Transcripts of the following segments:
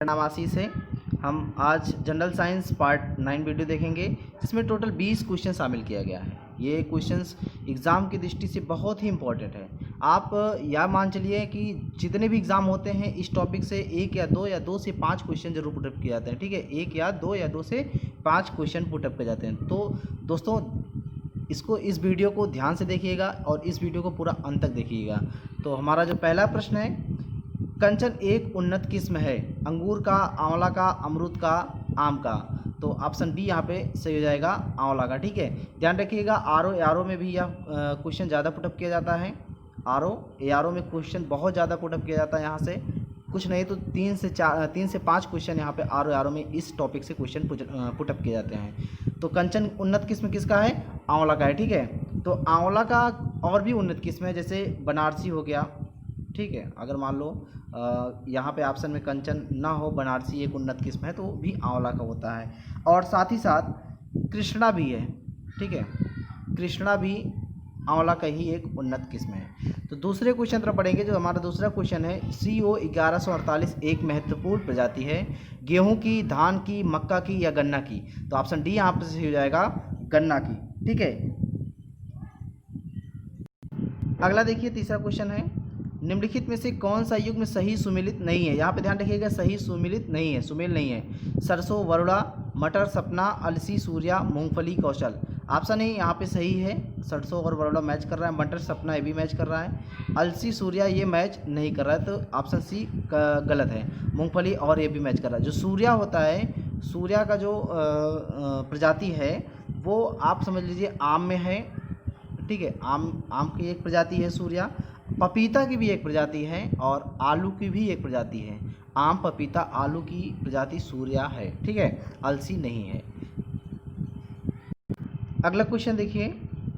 मेरा नाम आशीष है। हम आज जनरल साइंस पार्ट 9 वीडियो देखेंगे, जिसमें टोटल 20 क्वेश्चन शामिल किया गया है। ये क्वेश्चन्स एग्ज़ाम की दृष्टि से बहुत ही इंपॉर्टेंट है। आप यह मान चलिए कि जितने भी एग्ज़ाम होते हैं इस टॉपिक से एक या दो से पाँच क्वेश्चन जरूर पुटअप किए जाते हैं। ठीक है, एक या दो से पाँच क्वेश्चन पुटअप किए जाते हैं। तो दोस्तों, इस वीडियो को ध्यान से देखिएगा और इस वीडियो को पूरा अंत तक देखिएगा। तो हमारा जो पहला प्रश्न है, कंचन एक उन्नत किस्म है, अंगूर का, आंवला का, अमरूद का, आम का। तो ऑप्शन बी यहाँ पे सही हो जाएगा, आंवला का। ठीक है, ध्यान रखिएगा। आर ओ में भी यह क्वेश्चन ज़्यादा पुटअप किया जाता है। आर ओ में क्वेश्चन बहुत ज़्यादा पुटअप किया जाता है। यहाँ से कुछ नहीं तो 3 से 5 क्वेश्चन यहाँ पे आर ओ में इस टॉपिक से क्वेश्चन पुटअप किए जाते हैं। तो कंचन उन्नत किस्म किसका है? आंवला का है। ठीक है, तो आंवला का और भी उन्नत किस्म है, जैसे बनारसी हो गया। ठीक है, अगर मान लो यहाँ पे ऑप्शन में कंचन ना हो, बनारसी एक उन्नत किस्म है, तो भी आंवला का होता है। और साथ ही साथ कृष्णा भी है। ठीक है, कृष्णा भी आंवला का ही एक उन्नत किस्म है। तो दूसरे क्वेश्चन तरफ पढ़ेंगे। जो हमारा दूसरा क्वेश्चन है, CO 1148 एक महत्वपूर्ण प्रजाति है, गेहूं की, धान की, मक्का की या गन्ना की। तो ऑप्शन डी यहाँ पर सही हो जाएगा, गन्ना की। ठीक है, अगला देखिए, तीसरा क्वेश्चन है, निम्नलिखित में से कौन सा युग्म में सही सुमेलित नहीं है? यहाँ पे ध्यान रखिएगा, सही सुमेलित नहीं है, सुमेल नहीं है। सरसों, वरुणा, मटर, सपना, अलसी, सूर्या, मूंगफली, कौशल। ऑप्शन ए यहाँ पे सही है, सरसों और वरुणा मैच कर रहा है, मटर, सपना ये भी मैच कर रहा है, अलसी, सूर्या ये मैच नहीं कर रहा है, तो ऑप्शन सी गलत है। मूंगफली और ये भी मैच कर रहा है। जो सूर्या होता है, सूर्या का जो प्रजाति है वो आप समझ लीजिए आम में है। ठीक है, आम की एक प्रजाति है सूर्या, पपीता की भी एक प्रजाति है और आलू की भी एक प्रजाति है। आम, पपीता, आलू की प्रजाति सूर्या है। ठीक है, अलसी नहीं है। अगला क्वेश्चन देखिए,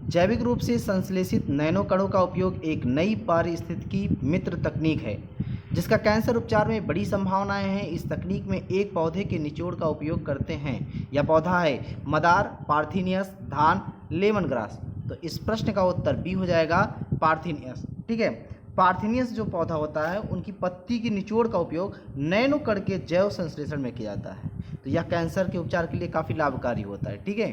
जैविक रूप से संश्लेषित नैनो कणों का उपयोग एक नई पारिस्थितिकी मित्र तकनीक है जिसका कैंसर उपचार में बड़ी संभावनाएं हैं। इस तकनीक में एक पौधे के निचोड़ का उपयोग करते हैं। यह पौधा है मदार, पार्थिनियस, धान, लेमन ग्रास। तो इस प्रश्न का उत्तर बी हो जाएगा, पार्थिनियस। ठीक है, पार्थिनियस जो पौधा होता है उनकी पत्ती की निचोड़ का उपयोग नैनो कण के जैव संश्लेषण में किया जाता है। तो यह कैंसर के उपचार के लिए काफ़ी लाभकारी होता है। ठीक है,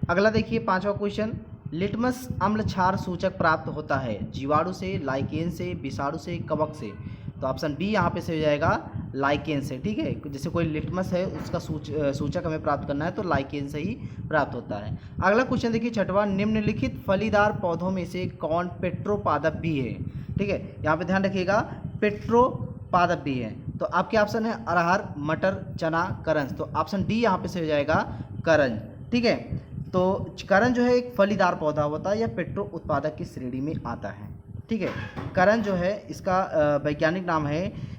अगला देखिए, पांचवा क्वेश्चन, लिटमस अम्ल क्षार सूचक प्राप्त होता है जीवाणु से, लाइकेन से, विषाणु से, कवक से। तो ऑप्शन बी यहाँ पे से हो जाएगा, लाइकेन से। ठीक है, जैसे कोई लिटमस है उसका सूचक हमें प्राप्त करना है तो लाइकेन से ही प्राप्त होता है। अगला क्वेश्चन देखिए, छठवां, निम्नलिखित फलीदार पौधों में से कौन पेट्रोपादप भी है? ठीक है, यहाँ पे ध्यान रखिएगा, पेट्रोपादप भी है। तो आपके ऑप्शन है अरहर, मटर, चना, करंज। तो ऑप्शन डी यहाँ पे से हो जाएगा, करंज। ठीक है, तो करंज जो है एक फलीदार पौधा होता है, यह पेट्रो उत्पादक की श्रेणी में आता है। ठीक है, करंज जो है इसका वैज्ञानिक नाम है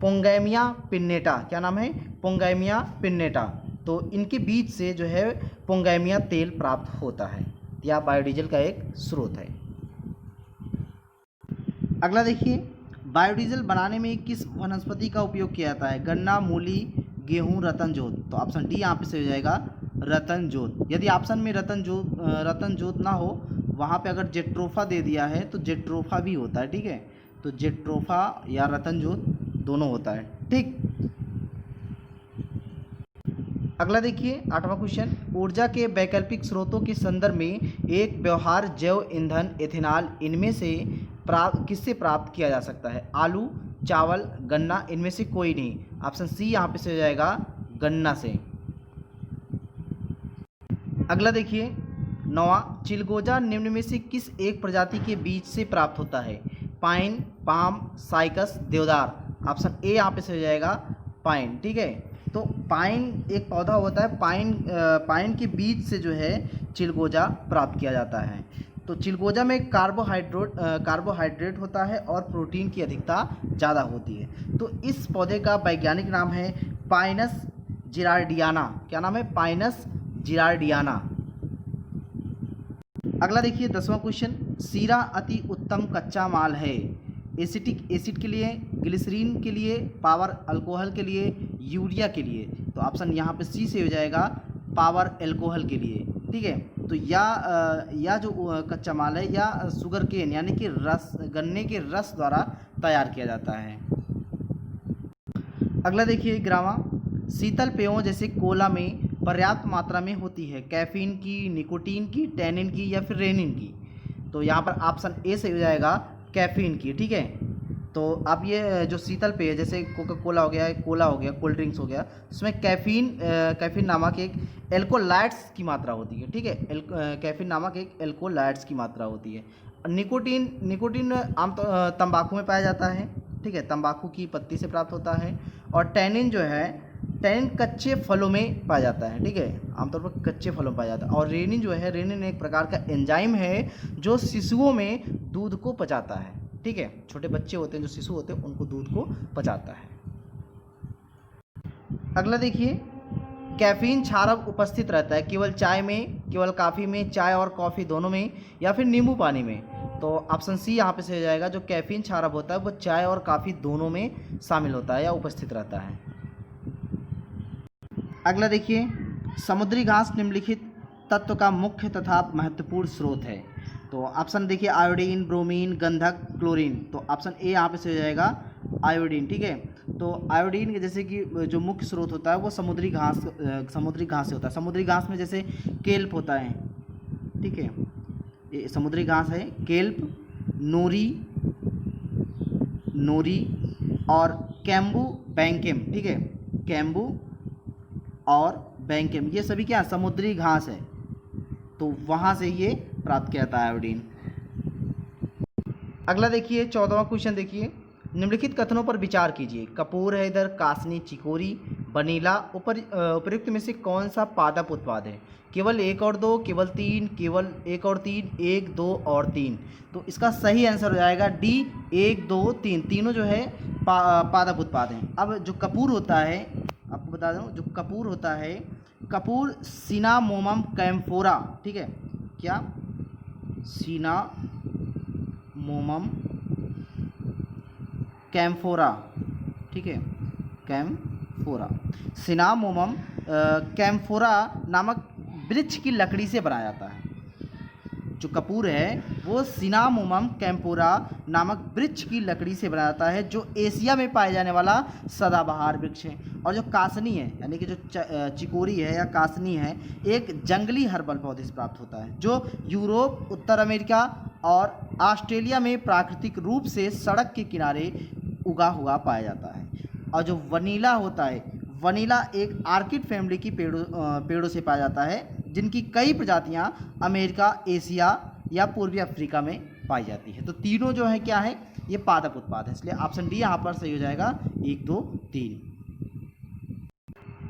पोंगैमिया पिन्नेटा। क्या नाम है? पोंगैमिया पिन्नेटा। तो इनके बीज से जो है पोंगैमिया तेल प्राप्त होता है, यह बायोडीजल का एक स्रोत है। अगला देखिए, बायोडीजल बनाने में किस वनस्पति का उपयोग किया जाता है? गन्ना, मूली, गेहूं, रतनजोत। तो ऑप्शन डी यहाँ पे से हो जाएगा, रतनजोत। यदि ऑप्शन में रतनजोत ना हो, वहाँ पे अगर जेट्रोफा दे दिया है तो जेट्रोफा भी होता है। ठीक है, तो जेट्रोफा या रतनजोत दोनों होता है। ठीक, अगला देखिए, आठवां क्वेश्चन, ऊर्जा के वैकल्पिक स्रोतों के संदर्भ में एक व्यवहार जैव ईंधन एथेनॉल इनमें से किससे प्राप्त किया जा सकता है? आलू, चावल, गन्ना, इनमें से कोई नहीं। ऑप्शन सी यहाँ पे से हो जाएगा, गन्ना से। अगला देखिए, नौवां, चिलगोजा निम्न में से किस एक प्रजाति के बीज से प्राप्त होता है? पाइन, पाम, साइकस, देवदार। ऑप्शन ए यहाँ पे से हो जाएगा, पाइन। ठीक है, तो पाइन एक पौधा होता है, पाइन के बीज से जो है चिलगोजा प्राप्त किया जाता है। तो चिलगोजा में कार्बोहाइड्रेट होता है और प्रोटीन की अधिकता ज़्यादा होती है। तो इस पौधे का वैज्ञानिक नाम है पाइनस जिरार्डियाना। क्या नाम है? पाइनस जिरार्डियाना। अगला देखिए, 10वां क्वेश्चन, सीरा अति उत्तम कच्चा माल है एसिटिक एसिड के लिए, ग्लिसरीन के लिए, पावर अल्कोहल के लिए, यूरिया के लिए। तो ऑप्शन यहाँ पे सी से हो जाएगा, पावर अल्कोहल के लिए। ठीक है, तो या जो कच्चा माल है या शुगर केन यानी कि रस, गन्ने के रस द्वारा तैयार किया जाता है। अगला देखिए ग्रामा, शीतल पेयों जैसे कोला में पर्याप्त मात्रा में होती है कैफीन की, निकोटीन की, टैनिन की या फिर रेनिन की। तो यहाँ पर ऑप्शन ए सही हो जाएगा, कैफीन की। ठीक है, तो आप ये जो शीतल पेय जैसे कोका कोला हो गया, कोला हो गया, कोल्ड ड्रिंक्स हो गया, उसमें कैफीन नामक एक एल्कोलाइड्स की मात्रा होती है। ठीक है, कैफीन नामक एक एल्कोलाइड्स की मात्रा होती है। निकोटीन आम तंबाकू में पाया जाता है। ठीक है, तंबाकू की पत्ती से प्राप्त होता है। और टैनिन जो है, टैनिन कच्चे फलों में पाया जाता है। ठीक है, आमतौर पर कच्चे फलों में पाया जाता है। और रेनिन जो है, रेनिन एक प्रकार का एंजाइम है जो शिशुओं में दूध को पचाता है। ठीक है, छोटे बच्चे होते हैं, जो शिशु होते हैं, उनको दूध को पचाता है। अगला देखिए, कैफीन क्षारक उपस्थित रहता है केवल चाय में, केवल कॉफ़ी में, चाय और कॉफ़ी दोनों में, या फिर नींबू पानी में। तो ऑप्शन सी यहाँ पे से हो जाएगा, जो कैफीन क्षारक होता है वो चाय और कॉफ़ी दोनों में शामिल होता है या उपस्थित रहता है। अगला देखिए, समुद्री घास निम्नलिखित तत्व का मुख्य तथा महत्वपूर्ण स्रोत है। तो ऑप्शन देखिए, आयोडीन, ब्रोमीन, गंधक, क्लोरीन। तो ऑप्शन ए यहाँ पे से हो जाएगा, आयोडीन। ठीक है, तो आयोडीन के जैसे कि जो मुख्य स्रोत होता है वो समुद्री घास से होता है। समुद्री घास में जैसे केल्प होता है। ठीक है, ये समुद्री घास है, केल्प, नोरी और कैम्बू बैंकेम। ठीक है, कैम्बू और बैंकेम, ये सभी क्या समुद्री घास है, तो वहाँ से ये प्राप्त किया जाता है आयोडीन। अगला देखिए, 14वां क्वेश्चन देखिए, निम्नलिखित कथनों पर विचार कीजिए। कपूर है इधर, कासनी, चिकोरी, वनीला, उपयुक्त में से कौन सा पादप उत्पाद है? केवल एक और दो, केवल तीन, केवल एक और तीन, एक, दो और तीन। तो इसका सही आंसर हो जाएगा डी, एक, दो, तीन, तीनों जो है पादप उत्पाद हैं। अब जो कपूर होता है, आपको बता दूं, जो कपूर होता है, कपूर सिनामोमम कैम्फोरा। ठीक है, क्या? सिनामोमम कैम्फोरा। ठीक है, कैम्फोरा, सिनामोमम कैम्फोरा नामक वृक्ष की लकड़ी से बनाया जाता है। जो कपूर है वो सिनामोमम कैम्फोरा नामक वृक्ष की लकड़ी से बनाया जाता है, जो एशिया में पाए जाने वाला सदाबहार वृक्ष है। और जो कासनी है, यानी कि जो चिकोरी है या कासनी है, एक जंगली हर्बल पौधे से प्राप्त होता है, जो यूरोप, उत्तर अमेरिका और ऑस्ट्रेलिया में प्राकृतिक रूप से सड़क के किनारे उगा हुआ पाया जाता है। और जो वनीला होता है, वनीला एक आर्किड फैमिली की पेड़ों से पाया जाता है, जिनकी कई प्रजातियां अमेरिका, एशिया या पूर्वी अफ्रीका में पाई जाती है। तो तीनों जो है क्या है, ये पादप उत्पाद है, इसलिए ऑप्शन डी यहाँ पर सही हो जाएगा, 1, 2, 3।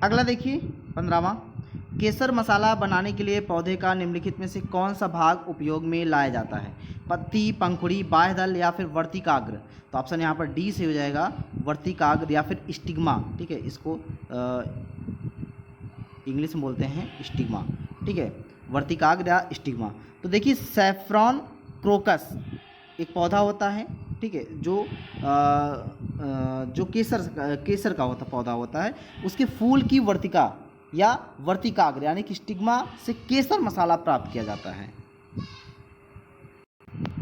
अगला देखिए 15वां, केसर मसाला बनाने के लिए पौधे का निम्नलिखित में से कौन सा भाग उपयोग में लाया जाता है? पत्ती, पंखुड़ी, बाह्यदल या फिर वर्तिकाग्र। तो ऑप्शन यहाँ पर डी से हो जाएगा, वर्तिकाग्र या फिर स्टिग्मा। ठीक है, इसको इंग्लिश में बोलते हैं स्टिग्मा। ठीक है, वर्तिकाग्र या स्टिग्मा। तो देखिए, सैफ्रॉन क्रोकस एक पौधा होता है। ठीक है, जो केसर का पौधा होता है, उसके फूल की वर्तिका या वर्तिकाग्र यानी कि स्टिग्मा से केसर मसाला प्राप्त किया जाता है।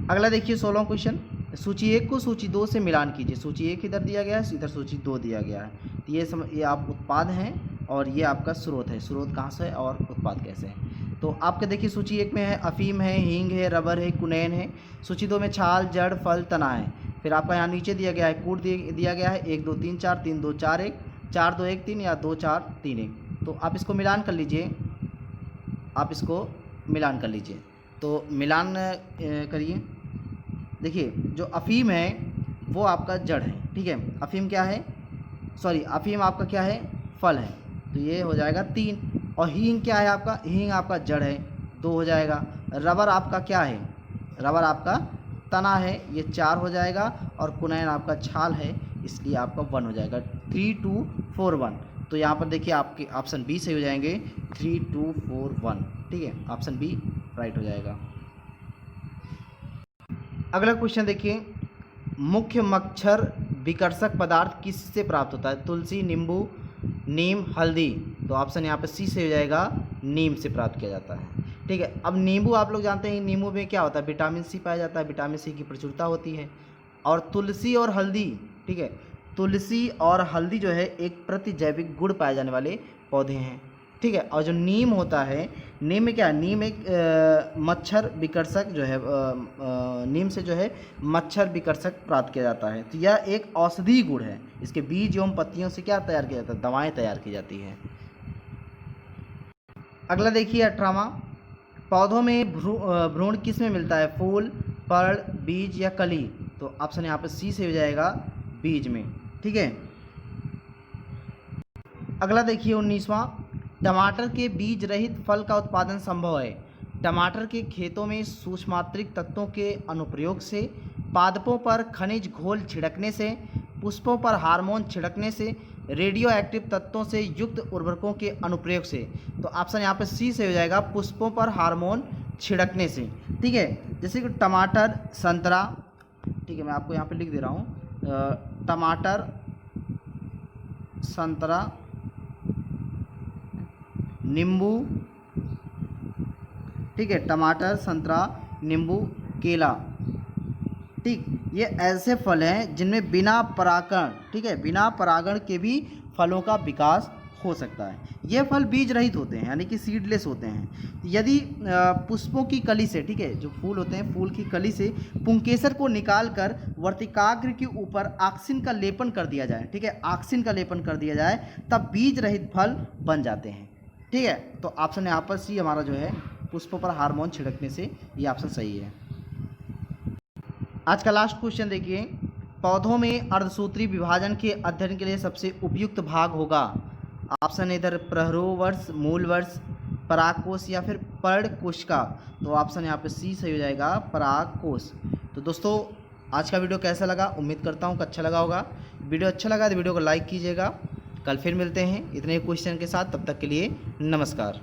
अगला देखिए 16वां क्वेश्चन, सूची 1 को सूची 2 से मिलान कीजिए। सूची 1 इधर दिया गया है, इधर सूची 2 दिया गया है। तो ये आप उत्पाद हैं और ये आपका स्रोत है, स्रोत कहाँ से है और उत्पाद कैसे है। तो आपके देखिए, सूची 1 में है अफीम है, हींग है, रबर है, कुनैन है। सूची 2 में छाल, जड़, फल, तना है। फिर आपका यहाँ नीचे दिया गया है कूट दिया गया है, 1, 2, 3, 4, 3, 2, 4, 1, 4, 2, 1, 3 या 2, 4, 3, 1। तो आप इसको मिलान कर लीजिए, तो मिलान करिए। देखिए, जो अफीम है वो आपका जड़ है। ठीक है, अफीम क्या है, अफीम आपका क्या है, फल है, तो ये हो जाएगा 3। और हींग क्या है आपका, हींग आपका जड़ है, 2 हो जाएगा। रबर आपका क्या है, रबर आपका तना है, ये 4 हो जाएगा। और कुनैन आपका छाल है, इसलिए आपका 1 हो जाएगा। 3, 2, 4, 1। तो यहाँ पर देखिए आपके ऑप्शन बी सही हो जाएंगे, 3, 2, 4, 1। ठीक है, ऑप्शन बी राइट हो जाएगा। अगला क्वेश्चन देखिए, मुख्य मच्छर विकर्षक पदार्थ किससे प्राप्त होता है? तुलसी, नींबू, नीम, हल्दी। तो ऑप्शन यहाँ पे सी से हो जाएगा, नीम से प्राप्त किया जाता है। ठीक है, अब नींबू आप लोग जानते हैं, नींबू में क्या होता है, विटामिन सी पाया जाता है, विटामिन सी की प्रचुरता होती है। और तुलसी और हल्दी, ठीक है, तुलसी और हल्दी जो है एक प्रतिजैविक गुण पाए जाने वाले पौधे हैं। ठीक है, और जो नीम होता है, नीम में क्या है, नीम एक मच्छर विकर्षक जो है, नीम से जो है मच्छर विकर्षक प्राप्त किया जाता है। तो यह एक औषधीय गुण है। इसके बीज एवं पत्तियों से क्या तैयार किया जाता है, दवाएं तैयार की जाती हैं। अगला देखिए 18वां, पौधों में भ्रूण किस में मिलता है, फूल, पर्ण, बीज या कली। तो ऑप्शन यहाँ पर सी से हो जाएगा, बीज में। ठीक है, अगला देखिए 19वां, टमाटर के बीज रहित फल का उत्पादन संभव है। टमाटर के खेतों में सूक्ष्मांतरिक तत्वों के अनुप्रयोग से, पादपों पर खनिज घोल छिड़कने से, पुष्पों पर हार्मोन छिड़कने से, रेडियो एक्टिव तत्वों से युक्त उर्वरकों के अनुप्रयोग से। तो ऑप्शन यहाँ पे सी से हो जाएगा, पुष्पों पर हार्मोन छिड़कने से। ठीक है, जैसे कि टमाटर, संतरा, ठीक है मैं आपको यहाँ पे लिख दे रहा हूँ, टमाटर, संतरा, नींबू, ठीक है, टमाटर, संतरा, नींबू, केला। ठीक, ये ऐसे फल हैं जिनमें बिना परागण, ठीक है, बिना परागण के भी फलों का विकास हो सकता है। ये फल बीज रहित होते हैं, यानी कि सीडलेस होते हैं। यदि पुष्पों की कली से, ठीक है, जो फूल होते हैं, फूल की कली से पुंकेसर को निकालकर वर्तिकाग्र के ऊपर ऑक्सिन का लेपन कर दिया जाए, ठीक है, ऑक्सिन का लेपन कर दिया जाए, तब बीज रहित फल बन जाते हैं। ठीक है, तो ऑप्शन यहाँ पर सी हमारा जो है, पुष्पों पर हार्मोन छिड़कने से, ये ऑप्शन सही है। आज का लास्ट क्वेश्चन देखिए, पौधों में अर्धसूत्री विभाजन के अध्ययन के लिए सबसे उपयुक्त भाग होगा। ऑप्शन इधर प्रहरोवर्ष, मूलवर्ष, परागकोश या फिर पर्णकोशिका। तो ऑप्शन यहाँ पे सी सही हो जाएगा, परागकोश। तो दोस्तों आज का वीडियो कैसा लगा, उम्मीद करता हूँ कि अच्छा लगा होगा। वीडियो अच्छा लगा तो वीडियो को लाइक कीजिएगा। कल फिर मिलते हैं इतने क्वेश्चन के साथ, तब तक के लिए नमस्कार।